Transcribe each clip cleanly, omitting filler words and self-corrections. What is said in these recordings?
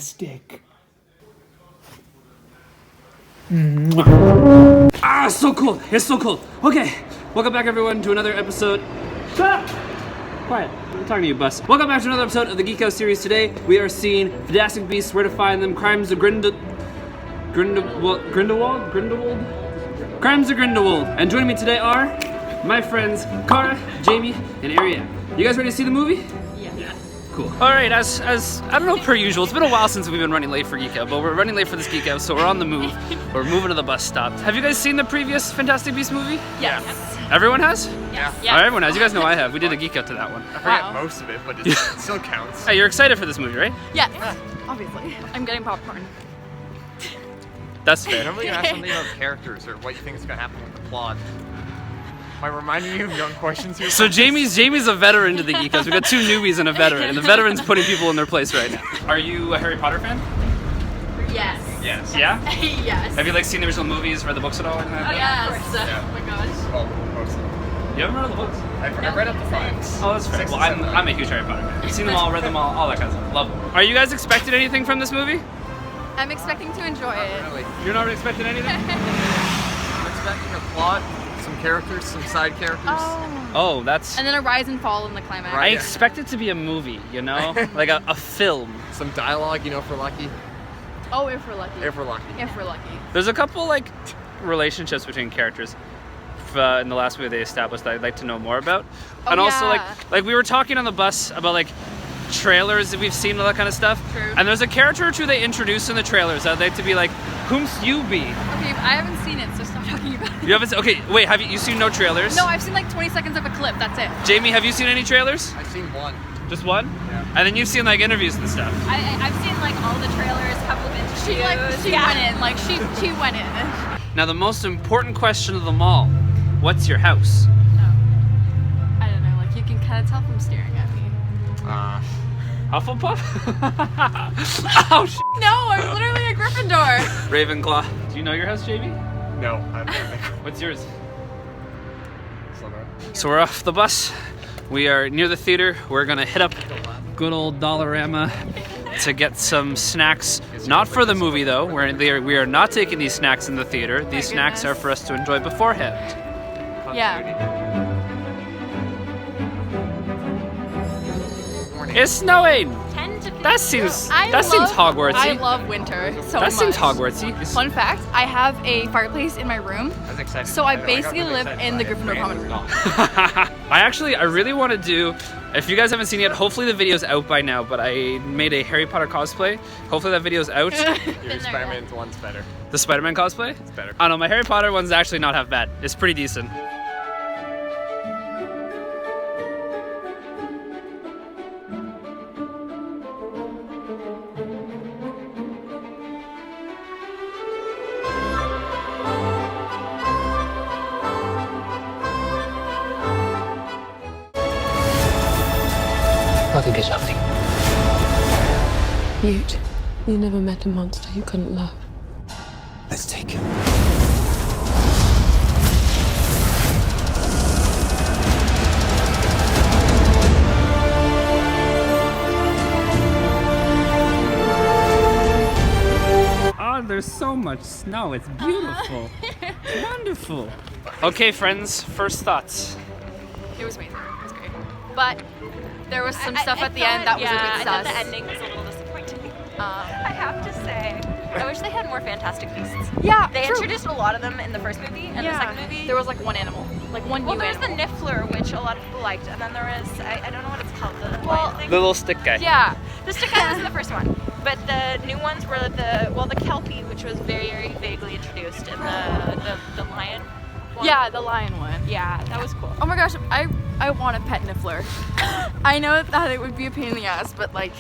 fantastic. Ah, so cold. It's so cold. Okay, welcome back everyone to another episode. Shut up! Quiet. I'm talking to you, Bus. Welcome back to another episode of the Geek-Out series. Today we are seeing Fantastic Beasts, Where to Find Them, Crimes of Grindelwald? Crimes of Grindelwald. And joining me today are my friends Cara, Jamie, and Ariane. You guys ready to see the movie? Cool. All right, as I don't know, per usual, it's been a while since we've been running late for Geek-Out, but we're running late for this Geek-Out, so we're on the move. We're moving to the bus stop. Have you guys seen the previous Fantastic Beasts movie? Yes. Everyone has? Yeah. All right, everyone has. You guys know I have. We did a Geek-Out to that one. I forget most of it, but it still counts. Hey, you're excited for this movie, right? Yes. Obviously. I'm getting popcorn. That's fair. Normally you ask something about characters or what you think is going to happen with the plot. Am I reminding you of young questions here? So Jamie's a veteran to the Geek-Outs. We got two newbies and a veteran, and the veteran's putting people in their place right now. Are you a Harry Potter fan? Yes. Yes. Yeah? Yes. Have you seen the original movies, read the books at all? Oh, yes. Yeah. Oh my gosh. Well, most of them. You haven't read all the books? I've read up to 5. Oh, that's fair. Six Well, and seven. I'm a huge Harry Potter fan. I've seen them all, read them all that kind of stuff. Love them. Are you guys expecting anything from this movie? I'm expecting to enjoy it. Really. You're not expecting anything? I'm expecting a plot, some characters, some side characters. Oh, that's... And then a rise and fall in the climax. I expect it to be a movie, you know? Like a film. Some dialogue, if we're lucky. Oh, if we're lucky. If we're lucky. If we're lucky. There's a couple, relationships between characters in the last movie they established that I'd like to know more about. Oh, And also, yeah. like we were talking on the bus about, trailers that we've seen, all that kind of stuff. True. And there's a character or two they introduce in the trailers that I'd like to be like, whom's you be? Okay, I haven't seen it, so stop talking about it. You haven't okay, wait, have you seen no trailers? No, I've seen 20 seconds of a clip, that's it. Jamie, have you seen any trailers? I've seen one. Just one? Yeah. And then you've seen interviews and stuff. I've seen all the trailers, couple of interviews. She went in, she went in. Now the most important question of them all, what's your house? I don't know, you can kind of tell from staring at me. Hufflepuff? Oh, shit. No, I'm literally a Gryffindor. Ravenclaw. Do you know your house, Jamie? No, I've never. What's yours? Slytherin. So we're off the bus. We are near the theater. We're gonna hit up good old Dollarama to get some snacks. Not for the movie though. We are not taking these snacks in the theater. These snacks goodness. are for us to enjoy beforehand. Yeah. It's snowing. 10 to 15. That seems seems Hogwartsy. I love winter so much. That seems Hogwartsy. Fun fact, I have a fireplace in my room, I was excited. so I got basically really live excited in the by it. Gryffindor common room. I really want to do, if you guys haven't seen it yet, hopefully the video's out by now, but I made a Harry Potter cosplay. Hopefully that video's out. Your Spider-Man one's better. The Spider-Man cosplay? It's better. I don't know, my Harry Potter one's actually not half bad. It's pretty decent. I think it's happening. You never met a monster you couldn't love. Let's take him. Oh, there's so much snow. It's beautiful. It's wonderful. Okay, friends, first thoughts. It was amazing. It was great. But there was some stuff at the end that was a bit I thought sus. the ending was a little disappointing. I have to say, I wish they had more Fantastic Beasts. Yeah, They true. introduced a lot of them in the first movie and the second movie. There was one animal, one well, new there was the animal. Niffler, which a lot of people liked, and then there was, I don't know what it's called, the Well, lion thing. The little stick guy. Yeah. The stick guy was in the first one, but the new ones were the Kelpie, which was very, very vaguely introduced, and the lion one. Yeah, the lion one. Yeah, that was cool. Oh my gosh, I want a pet Niffler. I know that it would be a pain in the ass, but I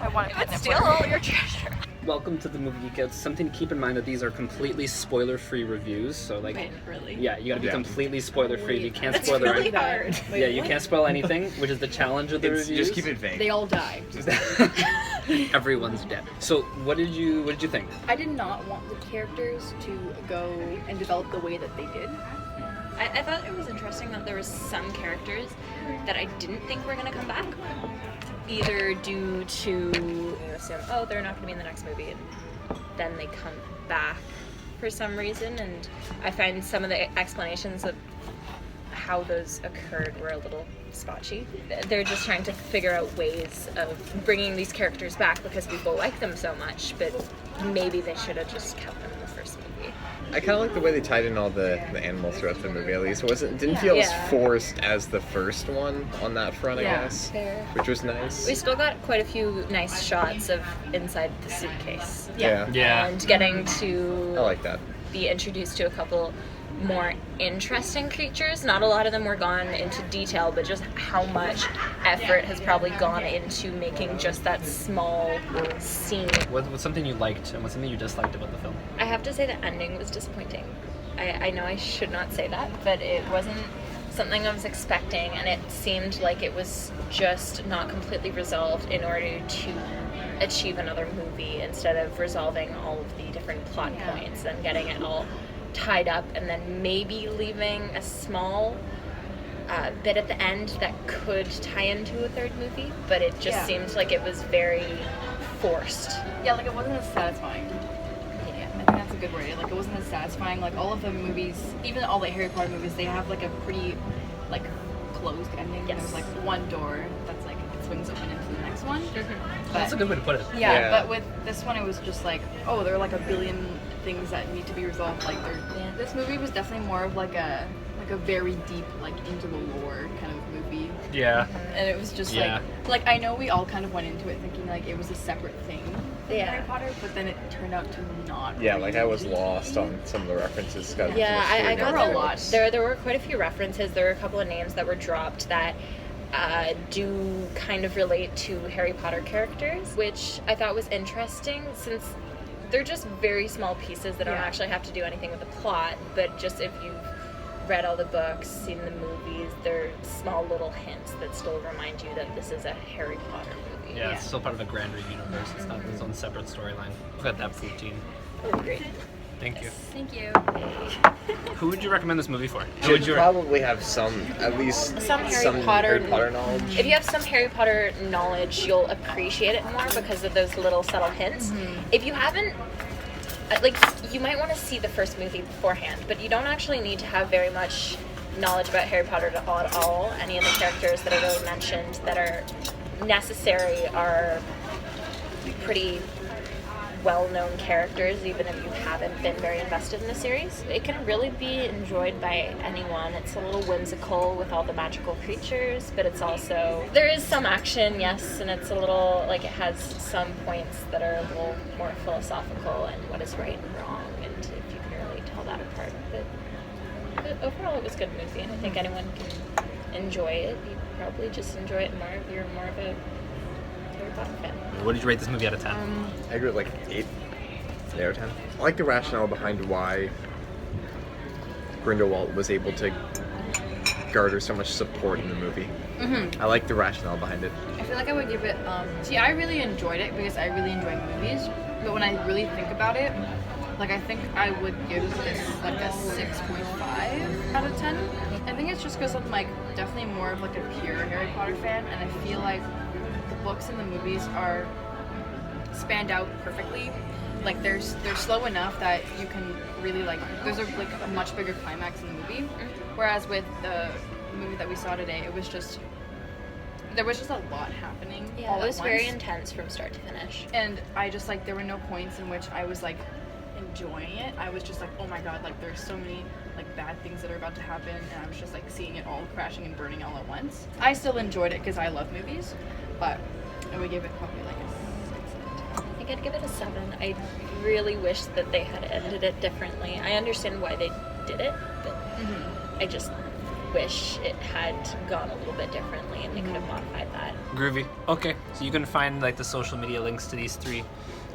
want a pet But Niffler. still, your treasure. Welcome to the Movie Geek-Out. Something to keep in mind that these are completely spoiler-free reviews, so Really? yeah, you gotta be completely spoiler-free. You can't That's spoil really anything. hard. Yeah, you can't spoil anything, which is the challenge of the reviews. Just keep it vague. They all die. Everyone's dead. So, what did you think? I did not want the characters to go and develop the way that they did. I thought it was interesting that there was some characters that I didn't think were going to come back. Either due to, you assume, oh, they're not going to be in the next movie, and then they come back for some reason. And I find some of the explanations of how those occurred were a little spotchy. They're just trying to figure out ways of bringing these characters back because people like them so much, but maybe they should have just kept them in the first movie. I kind of like the way they tied in all the animals throughout the movie. At least didn't feel as forced as the first one on that front. I guess, fair. which was nice. We still got quite a few nice shots of inside the suitcase. Yeah. And getting to I like that. be introduced to a couple more interesting creatures. Not a lot of them were gone into detail, but just how much effort has probably gone into making just that small scene. What's something you liked and what's something you disliked about the film? I have to say the ending was disappointing. I know I should not say that, but it wasn't something I was expecting, and it seemed like it was just not completely resolved in order to achieve another movie, instead of resolving all of the different plot points and getting it all tied up, and then maybe leaving a small bit at the end that could tie into a third movie, but it just seemed like it was very forced. Yeah, like it wasn't as satisfying. Yeah, I think that's a good word. Like it wasn't as satisfying. Like all of the movies, even all the Harry Potter movies, they have like a pretty like closed ending. Yes. There's like one door that's like it swings open into the next one. But, That's a good way to put it. yeah, but with this one, it was just like, oh, there are like a billion things that need to be resolved. Like, this movie was definitely more of like a very deep, like into the lore kind of movie. Yeah. And it was just like I know we all kind of went into it thinking like it was a separate thing from Harry Potter, but then it turned out to not. Yeah, really like I was be. lost on some of the references. I got There were a lot. There were quite a few references. There were a couple of names that were dropped that do kind of relate to Harry Potter characters, which I thought was interesting since they're just very small pieces that don't actually have to do anything with the plot, but just if you've read all the books, seen the movies, they're small little hints that still remind you that this is a Harry Potter movie. Yeah, it's still part of a grander universe. It's not its own separate storyline. Look at that poutine. Oh, great. Thank you. Thank you. Who would you recommend this movie for? Should probably have at least some Harry Potter knowledge. If you have some Harry Potter knowledge, you'll appreciate it more because of those little subtle hints. If you haven't, like, you might want to see the first movie beforehand, but you don't actually need to have very much knowledge about Harry Potter at all. Any of the characters that are really mentioned that are necessary are pretty well-known characters, even if you haven't been very invested in the series. It can really be enjoyed by anyone. It's a little whimsical with all the magical creatures, but it's also, there is some action, yes, and it's a little, like, it has some points that are a little more philosophical and what is right and wrong, and if you can really tell that apart. But overall, it was a good movie, and I think anyone can enjoy it. You probably just enjoy it more if you're more of a Harry Potter fan. What did you rate this movie out of 10? I agree with like 8 out of 10. I like the rationale behind why Grindelwald was able to garner so much support in the movie. I like the rationale behind it. I feel like I would give it. I really enjoyed it because I really enjoy movies. But when I really think about it, like I think I would give this like a 6.5 out of 10. I think it's just because I'm like definitely more of like a pure Harry Potter fan, and I feel like the books and the movies are spanned out perfectly. Like they're slow enough that you can really like. There's a much bigger climax in the movie, whereas with the movie that we saw today, there was just a lot happening. Yeah, all it was at very once. intense from start to finish. And I just like there were no points in which I was like enjoying it. I was just like, oh my god, like there's so many like bad things that are about to happen, and I was just like seeing it all crashing and burning all at once. I still enjoyed it because I love movies, but I would give it probably like a 6 out of 10. I think I'd give it a 7. I really wish that they had ended it differently. I understand why they did it, but I just wish it had gone a little bit differently and they could have modified that. Groovy. Okay, so you can find like the social media links to these 3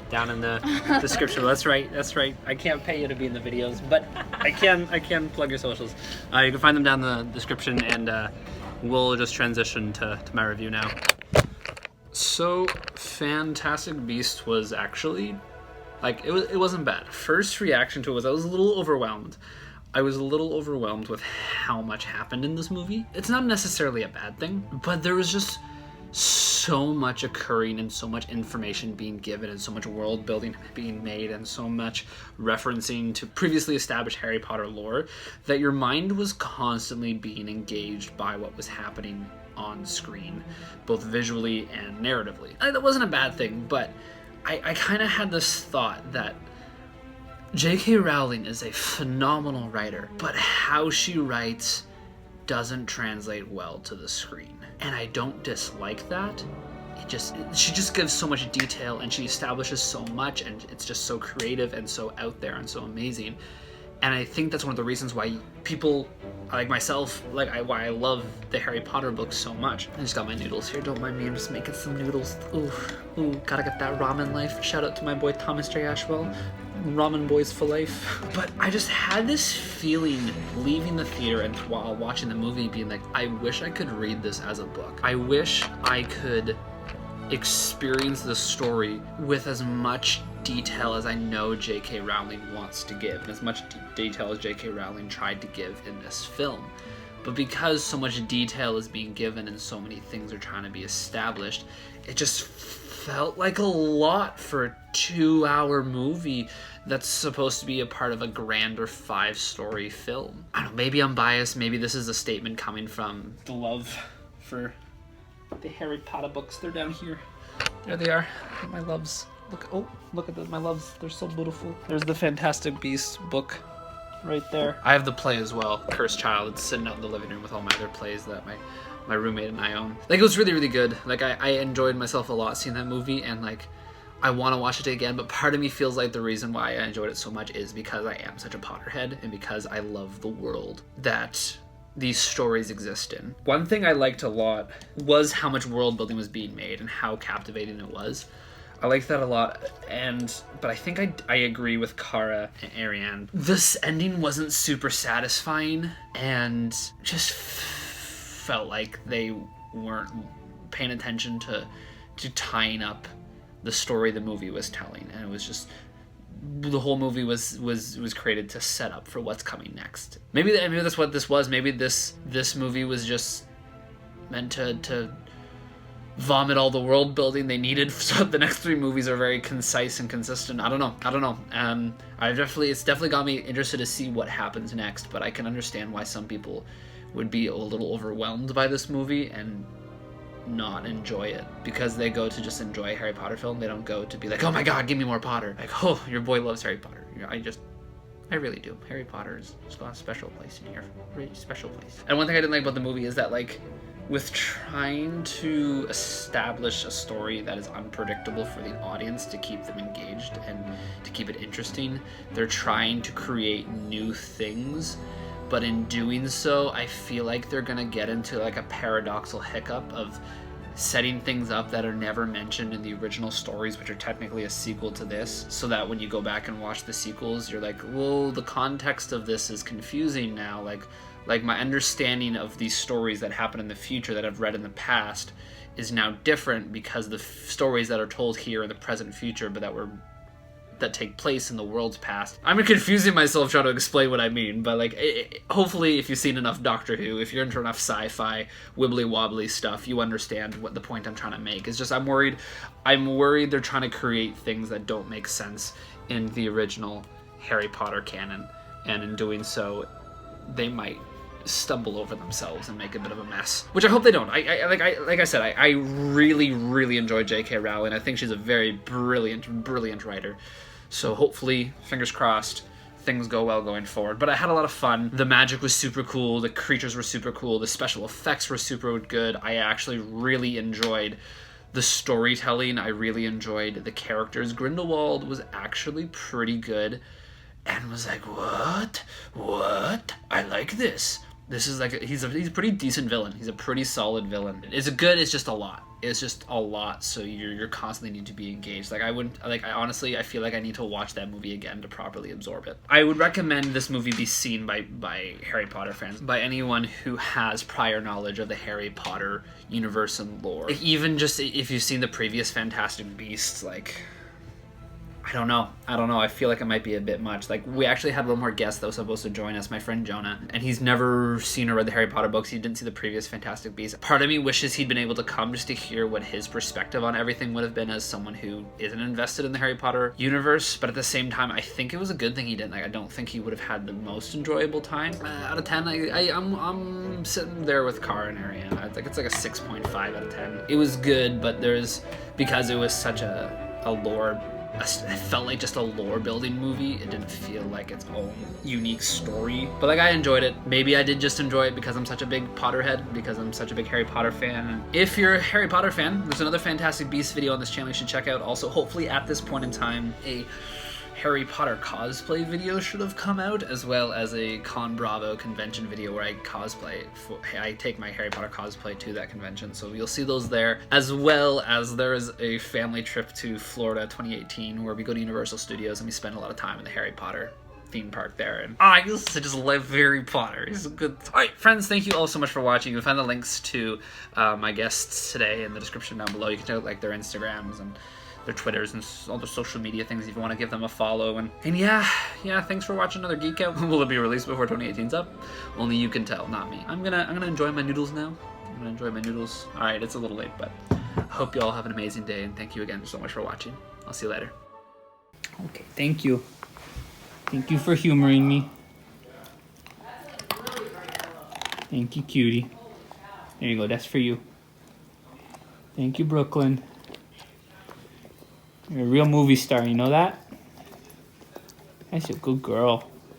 down in the description. That's right. I can't pay you to be in the videos, but I can plug your socials. You can find them down in the description, and we'll just transition to my review now. So, Fantastic Beasts was actually, like, it wasn't bad. First reaction to it was I was a little overwhelmed. I was a little overwhelmed with how much happened in this movie. It's not necessarily a bad thing, but there was just so much occurring and so much information being given and so much world building being made and so much referencing to previously established Harry Potter lore that your mind was constantly being engaged by what was happening on screen, both visually and narratively. That wasn't a bad thing, but I kind of had this thought that J.K. Rowling is a phenomenal writer, but how she writes doesn't translate well to the screen. And I don't dislike that. She just gives so much detail and she establishes so much, and it's just so creative and so out there and so amazing. And I think that's one of the reasons why people like myself, why I love the Harry Potter books so much. I just got my noodles here, don't mind me, I'm just making some noodles. Ooh, gotta get that ramen life. Shout out to my boy Thomas J. Ashwell. Ramen boys for life. But I just had this feeling leaving the theater and while watching the movie being like, I wish I could read this as a book. I wish I could experience the story with as much detail as I know J.K. Rowling wants to give, and as much detail as J.K. Rowling tried to give in this film. But because so much detail is being given and so many things are trying to be established, it just felt like a lot for a 2-hour movie that's supposed to be a part of a grander 5-story film. I don't know, maybe I'm biased, maybe this is a statement coming from the love for the Harry Potter books. They're down here. There they are, my loves. Look at my loves, they're so beautiful. There's the Fantastic Beasts book right there. I have the play as well, Cursed Child. It's sitting out in the living room with all my other plays that my roommate and I own. It was really, really good. I enjoyed myself a lot seeing that movie, and I want to watch it again, but part of me feels like the reason why I enjoyed it so much is because I am such a Potterhead and because I love the world that these stories exist in. One thing I liked a lot was how much world building was being made and how captivating it was. I liked that a lot, but I think I agree with Cara and Ariane. This ending wasn't super satisfying and just felt like they weren't paying attention to tying up the story the movie was telling, and it was just the whole movie was created to set up for what's coming next. Maybe that's what this was. Maybe this movie was just meant to vomit all the world building they needed so the next 3 movies are very concise and consistent. I don't know. It's definitely got me interested to see what happens next, but I can understand why some people would be a little overwhelmed by this movie and not enjoy it, because they go to just enjoy a Harry Potter film. They don't go to be like, oh my god, give me more Potter. Like, oh, your boy loves Harry Potter. I really do. Harry Potter's just got a special place in here. Really special place. And one thing I didn't like about the movie is that with trying to establish a story that is unpredictable for the audience to keep them engaged and to keep it interesting, they're trying to create new things, but in doing so, I feel like they're gonna get into a paradoxical hiccup of setting things up that are never mentioned in the original stories, which are technically a sequel to this, so that when you go back and watch the sequels, you're like, well, the context of this is confusing now. Like my understanding of these stories that happen in the future that I've read in the past is now different because the stories that are told here in the present future, but that take place in the world's past. I'm confusing myself trying to explain what I mean, but hopefully if you've seen enough Doctor Who, if you're into enough sci-fi wibbly wobbly stuff, you understand what the point I'm trying to make. It's just I'm worried they're trying to create things that don't make sense in the original Harry Potter canon, and in doing so they might stumble over themselves and make a bit of a mess, which I hope they don't. I really, really enjoy J.K. Rowling. I think she's a very brilliant writer. So hopefully, fingers crossed, things go well going forward. But I had a lot of fun. The magic was super cool. The creatures were super cool. The special effects were super good. I actually really enjoyed the storytelling. I really enjoyed the characters. Grindelwald was actually pretty good and was like, what? I like this. This is he's a pretty decent villain. He's a pretty solid villain. It's just a lot. It's just a lot, so you're constantly need to be engaged. I honestly feel like I need to watch that movie again to properly absorb it. I would recommend this movie be seen by Harry Potter fans, by anyone who has prior knowledge of the Harry Potter universe and lore. Even just if you've seen the previous Fantastic Beasts, I don't know. I feel like it might be a bit much. Like, we actually had one more guest that was supposed to join us, my friend Jonah, and he's never seen or read the Harry Potter books. He didn't see the previous Fantastic Beasts. Part of me wishes he'd been able to come just to hear what his perspective on everything would have been as someone who isn't invested in the Harry Potter universe. But at the same time, I think it was a good thing he didn't. Like, I don't think he would have had the most enjoyable time. Out of 10, I'm sitting there with Cara and Ariane. I think it's like a 6.5 out of 10. It was good, but because it was such a lore. It felt like just a lore building movie. It didn't feel like its own unique story. But like, I enjoyed it. Maybe I did just enjoy it because I'm such a big Potterhead, because I'm such a big Harry Potter fan. If you're a Harry Potter fan, there's another Fantastic Beasts video on this channel you should check out. Also, hopefully at this point in time, a Harry Potter cosplay video should have come out, as well as a Con Bravo convention video where I cosplay. I take my Harry Potter cosplay to that convention, so you'll see those there. As well as there is a family trip to Florida 2018 where we go to Universal Studios and we spend a lot of time in the Harry Potter theme park there, and I used to just love Harry Potter. It's a good. Alright, friends, thank you all so much for watching. You'll find the links to my guests today in the description down below. You can check out like their Instagrams and their Twitters and all their social media things if you want to give them a follow. And yeah, thanks for watching another Geek Out. Will it be released before 2018's up? Only you can tell, not me. I'm gonna enjoy my noodles now. I'm gonna enjoy my noodles. Alright, it's a little late, but I hope you all have an amazing day, and thank you again so much for watching. I'll see you later. Okay, thank you. Thank you for humoring me. Thank you, cutie. There you go, that's for you. Thank you, Brooklyn. You're a real movie star, you know that? That's a good girl.